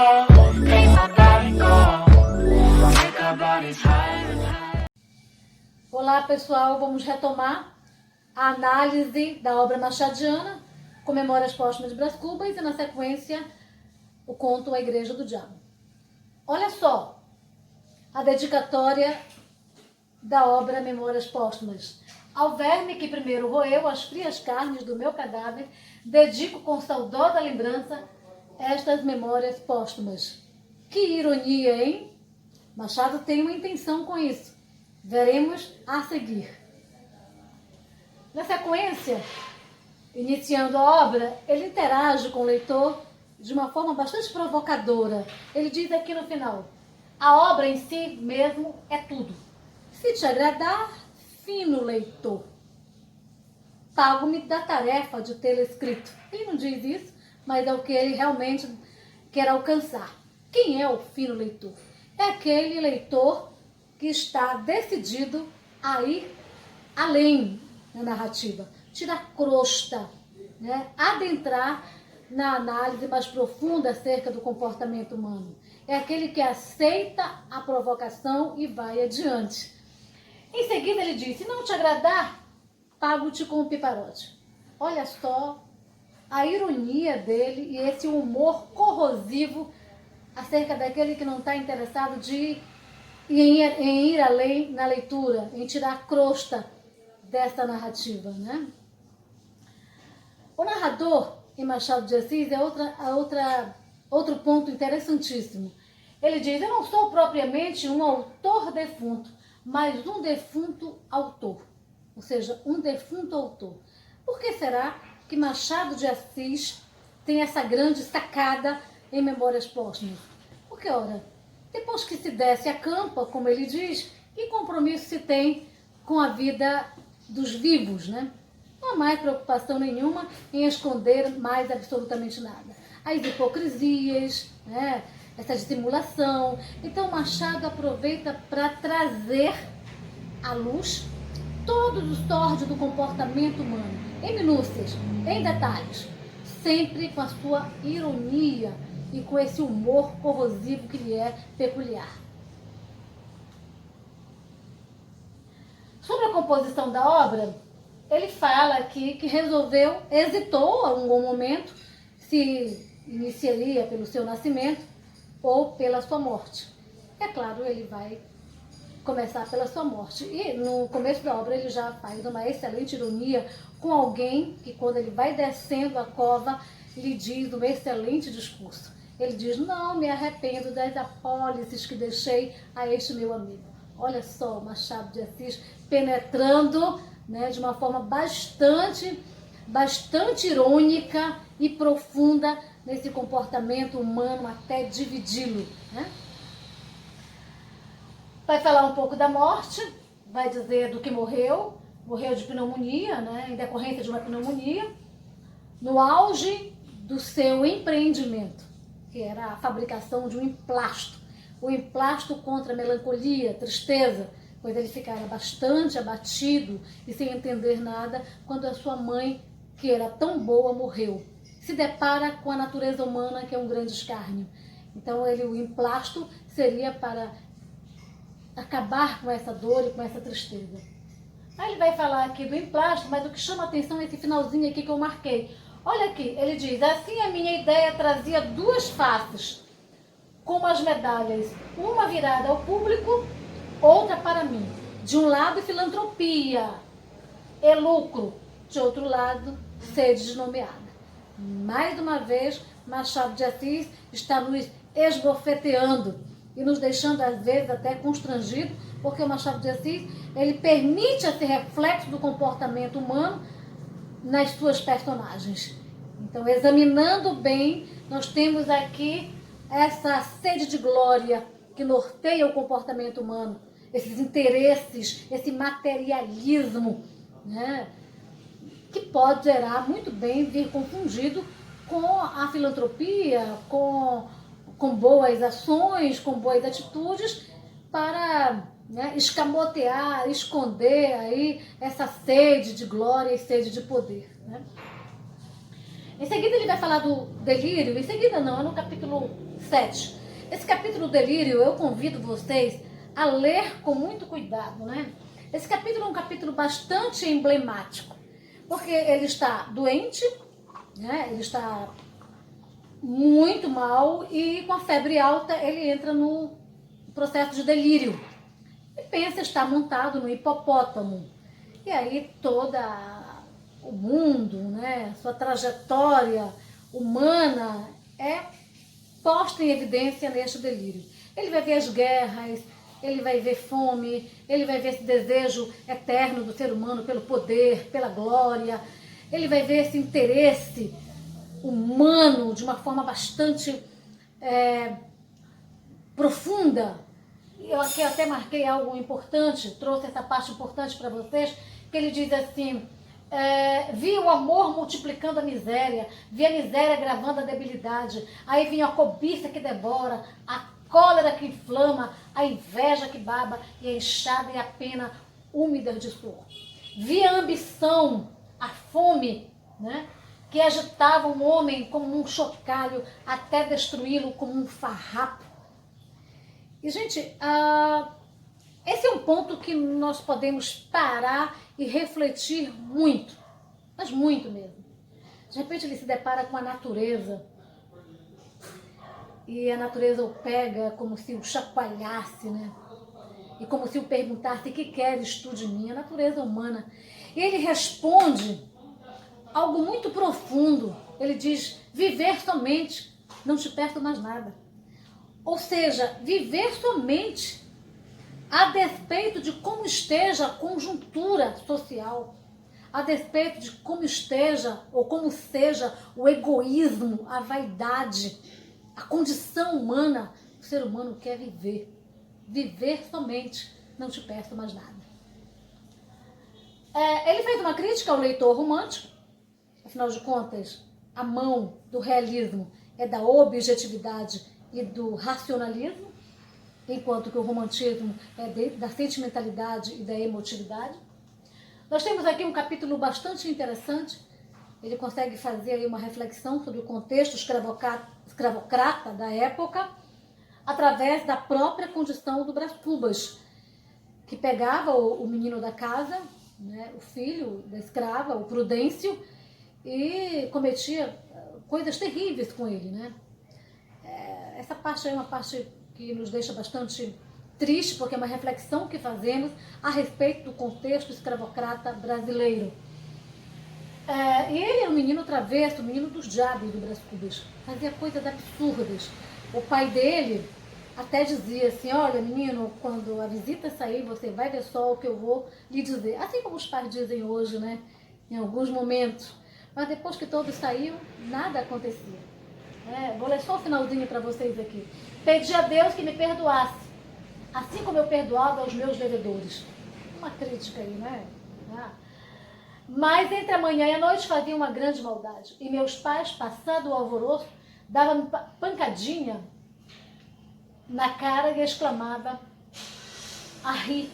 make my body go, make our bodies higher and higher. Olá pessoal, vamos retomar a análise da obra machadiana, com Memórias Póstumas de Brás Cubas e na sequência o conto A Igreja do Diabo. Olha só a dedicatória da obra Memórias Póstumas. Ao verme que primeiro roeu as frias carnes do meu cadáver, dedico com saudosa lembrança estas memórias póstumas. Que ironia, hein? Machado tem uma intenção com isso. Veremos a seguir. Na sequência, iniciando a obra, ele interage com o leitor de uma forma bastante provocadora. Ele diz aqui no final: a obra em si mesmo é tudo. Se te agradar, fino leitor, pago-me da tarefa de tê-la escrito. Ele não diz isso, mas é o que ele realmente quer alcançar. Quem é o fino leitor? É aquele leitor que está decidido a ir além da narrativa, tirar crosta, né? Adentrar na análise mais profunda acerca do comportamento humano. É aquele que aceita a provocação e vai adiante. Em seguida ele diz: se não te agradar, pago-te com o piparote. Olha só a ironia dele e esse humor corrosivo acerca daquele que não está interessado em ir além na leitura, em tirar crosta dessa narrativa, né? O narrador, em Machado de Assis, outro ponto interessantíssimo. Ele diz: eu não sou propriamente um autor defunto, mas um defunto autor. Ou seja, um defunto autor. Por que será que Machado de Assis tem essa grande sacada em Memórias Póstumas? Porque, ora, depois que se desce a campa, como ele diz, que compromisso se tem com a vida dos vivos, né? Não há mais preocupação nenhuma em esconder mais absolutamente nada. As hipocrisias, né? Essa dissimulação. Então Machado aproveita para trazer à luz todos os sórdidos do comportamento humano, em minúcias, em detalhes, sempre com a sua ironia e com esse humor corrosivo que lhe é peculiar. Sobre a composição da obra, ele fala aqui que hesitou a algum momento se iniciaria pelo seu nascimento ou pela sua morte. É claro, ele vai começar pela sua morte. E no começo da obra ele já faz uma excelente ironia com alguém que, quando ele vai descendo a cova, lhe diz um excelente discurso. Ele diz: não me arrependo das apólices que deixei a este meu amigo. Olha só o Machado de Assis penetrando, né, de uma forma bastante irônica e profunda nesse comportamento humano até dividi-lo, né? Vai falar um pouco da morte, vai dizer do que morreu de pneumonia, né, em decorrência de uma pneumonia, no auge do seu empreendimento, que era a fabricação de um emplasto, o emplasto contra a melancolia, tristeza, pois ele ficara bastante abatido e sem entender nada quando a sua mãe, que era tão boa, morreu. Se depara com a natureza humana, que é um grande escárnio. Então o emplasto seria para acabar com essa dor e com essa tristeza. Aí ele vai falar aqui do emplasto, mas o que chama a atenção é esse finalzinho aqui que eu marquei. Olha aqui, ele diz: assim a minha ideia trazia duas faces, como as medalhas, uma virada ao público, outra para mim. De um lado, filantropia e lucro, de outro lado, sede desnomeada. Mais uma vez, Machado de Assis está nos esbofeteando e nos deixando, às vezes, até constrangido, porque o Machado de Assis, ele permite esse reflexo do comportamento humano nas suas personagens. Então, examinando bem, nós temos aqui essa sede de glória que norteia o comportamento humano, esses interesses, esse materialismo, né, que poderá muito bem vir confundido com a filantropia, com boas ações, com boas atitudes, para, né, escamotear, esconder aí essa sede de glória e sede de poder, né? Em seguida ele vai falar do delírio, em seguida não, é no capítulo 7. Esse capítulo do delírio eu convido vocês a ler com muito cuidado, né? Esse capítulo é um capítulo bastante emblemático, porque ele está doente, né? Ele está muito mal e com a febre alta ele entra no processo de delírio. E pensa estar montado no hipopótamo. E aí toda o mundo, né, sua trajetória humana é posta em evidência neste delírio. Ele vai ver as guerras, ele vai ver fome, ele vai ver esse desejo eterno do ser humano pelo poder, pela glória, ele vai ver esse interesse humano de uma forma bastante profunda. Eu aqui até marquei algo importante, trouxe essa parte importante para vocês, que ele diz assim, vi o amor multiplicando a miséria, vi a miséria agravando a debilidade, aí vinha a cobiça que devora, a cólera que inflama, a inveja que baba e a enxada e a pena úmida de suor. Vi a ambição, a fome, né, que agitava um homem como um chocalho até destruí-lo como um farrapo. E, gente, esse é um ponto que nós podemos parar e refletir muito, mas muito mesmo. De repente ele se depara com a natureza e a natureza o pega como se o chacoalhasse, né? E como se o perguntasse, que queres tu de mim? A natureza humana. E ele responde algo muito profundo. Ele diz, viver somente, não te peço mais nada. Ou seja, viver somente a despeito de como esteja a conjuntura social, a despeito de como esteja ou como seja o egoísmo, a vaidade, a condição humana, o ser humano quer viver. Viver somente, não te peço mais nada. Ele fez uma crítica ao leitor romântico, afinal de contas, a mão do realismo é da objetividade e do racionalismo, enquanto que o romantismo é da sentimentalidade e da emotividade. Nós temos aqui um capítulo bastante interessante, ele consegue fazer aí uma reflexão sobre o contexto escravocrata da época, através da própria condição do Brás Cubas, que pegava o menino da casa, né, o filho da escrava, o Prudêncio, e cometia coisas terríveis com ele, né? Essa parte é uma parte que nos deixa bastante triste, porque é uma reflexão que fazemos a respeito do contexto escravocrata brasileiro. E ele era um menino travesso, um menino dos diabos do Brás Cubas, fazia coisas absurdas. O pai dele até dizia assim, olha menino, quando a visita sair, você vai ver só o que eu vou lhe dizer. Assim como os pais dizem hoje, né? Em alguns momentos. Mas depois que todos saíam, nada acontecia. Vou ler só o finalzinho para vocês aqui. Pedi a Deus que me perdoasse, assim como eu perdoava aos meus devedores. Uma crítica aí, né? Mas entre a manhã e a noite fazia uma grande maldade. E meus pais, passado o alvoroço, davam pancadinha na cara e exclamava a rir.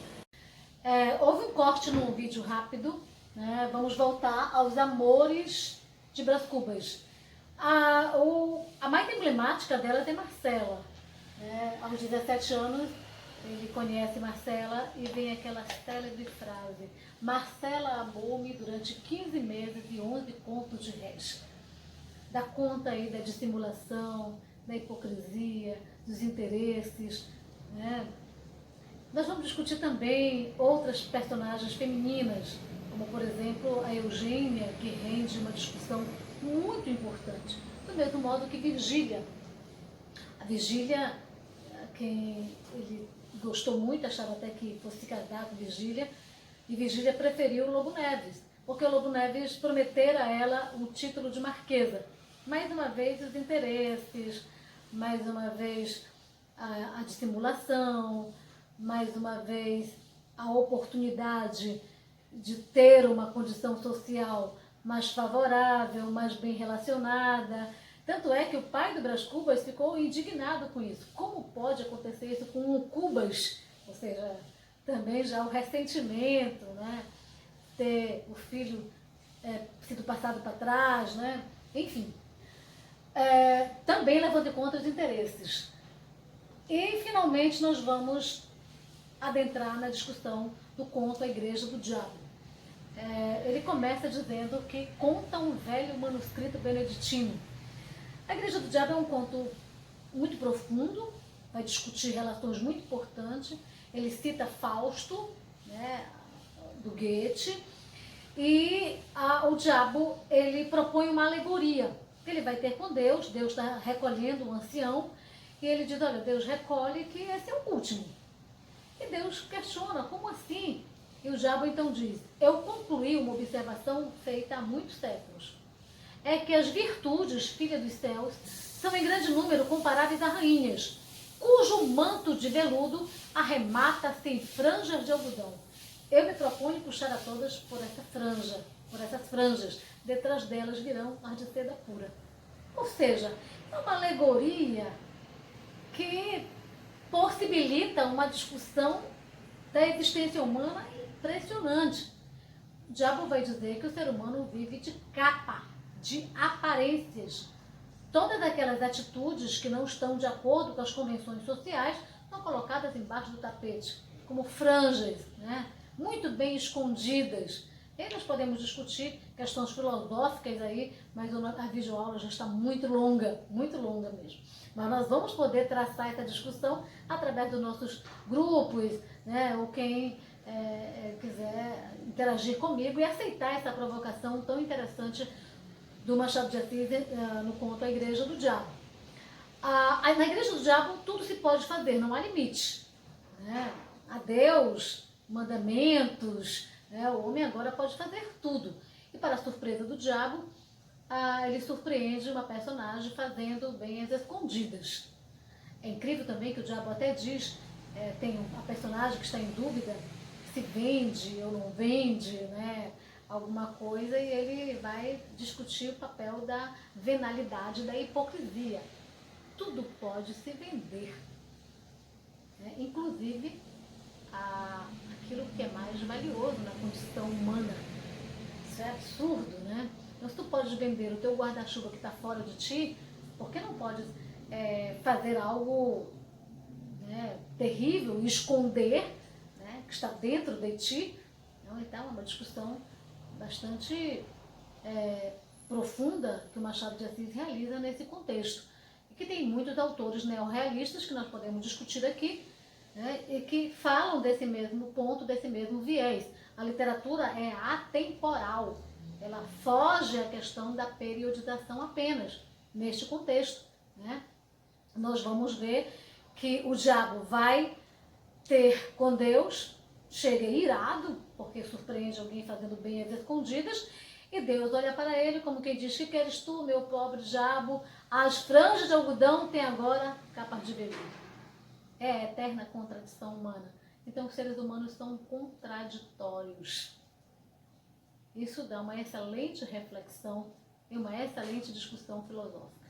Houve um corte num vídeo rápido, né? Vamos voltar aos amores de Brás Cubas. A mais emblemática delas é Marcela. Aos 17 anos, ele conhece Marcela e vem aquela célebre frase: Marcela amou-me durante 15 meses e 11 contos de réis. Dá conta aí da dissimulação, da hipocrisia, dos interesses, né? Nós vamos discutir também outras personagens femininas, como por exemplo a Eugênia, que rende uma discussão muito importante, do mesmo modo que Virgília. A Virgília, quem ele gostou muito, achava até que fosse casar com Virgília, e Virgília preferiu o Lobo Neves, porque o Lobo Neves prometera a ela o título de marquesa. Mais uma vez os interesses, mais uma vez a dissimulação, mais uma vez a oportunidade de ter uma condição social mais favorável, mais bem relacionada. Tanto é que o pai do Brás Cubas ficou indignado com isso. Como pode acontecer isso com o Cubas? Ou seja, também já o ressentimento, né? Ter o filho sido passado para trás, né? Enfim, também levando em conta os interesses. E, finalmente, nós vamos adentrar na discussão do conto A Igreja do Diabo. Ele começa dizendo que conta um velho manuscrito beneditino. A Igreja do Diabo é um conto muito profundo, vai discutir relações muito importantes. Ele cita Fausto, né, do Goethe, e o diabo ele propõe uma alegoria. Ele vai ter com Deus, Deus está recolhendo o ancião, e ele diz, olha, Deus recolhe que esse é o último. E Deus questiona, como assim? E o diabo então diz, eu concluí uma observação feita há muitos séculos. É que as virtudes, filha dos céus, são em grande número comparáveis a rainhas, cujo manto de veludo arremata-se em franjas de algodão. Eu me proponho puxar a todas por essa franja, por essas franjas. Detrás delas virão as de seda pura. Ou seja, é uma alegoria que possibilita uma discussão da existência humana impressionante. O diabo vai dizer que o ser humano vive de capa, de aparências. Todas aquelas atitudes que não estão de acordo com as convenções sociais estão colocadas embaixo do tapete, como franjas, né? Muito bem escondidas. E aí nós podemos discutir questões filosóficas aí, mas a videoaula já está muito longa mesmo. Mas nós vamos poder traçar essa discussão através dos nossos grupos, né? Ou quem quiser interagir comigo e aceitar essa provocação tão interessante do Machado de Assis no conto A Igreja do Diabo. Na Igreja do Diabo tudo se pode fazer, não há limite, né? Há Deus, mandamentos, né? O homem agora pode fazer tudo. E para a surpresa do diabo, ele surpreende uma personagem fazendo bem às escondidas. É incrível também que o diabo até diz, tem a personagem que está em dúvida se vende ou não vende, né? Alguma coisa, e ele vai discutir o papel da venalidade, da hipocrisia. Tudo pode se vender, né? Inclusive aquilo que é mais valioso na condição humana. Isso é absurdo, né? Então, se tu podes vender o teu guarda-chuva que está fora de ti, por que não podes fazer algo, né, terrível e esconder, né, que está dentro de ti? Então, é uma discussão bastante profunda que o Machado de Assis realiza nesse contexto. E que tem muitos autores neorrealistas que nós podemos discutir aqui, né, e que falam desse mesmo ponto, desse mesmo viés. A literatura é atemporal, ela foge à questão da periodização apenas, neste contexto, né? Nós vamos ver que o diabo vai ter com Deus, chega irado, porque surpreende alguém fazendo bem às escondidas, e Deus olha para ele como quem diz, que queres tu, meu pobre diabo? As franjas de algodão têm agora capas de veludo. É a eterna contradição humana. Então os seres humanos são contraditórios. Isso dá uma excelente reflexão e uma excelente discussão filosófica.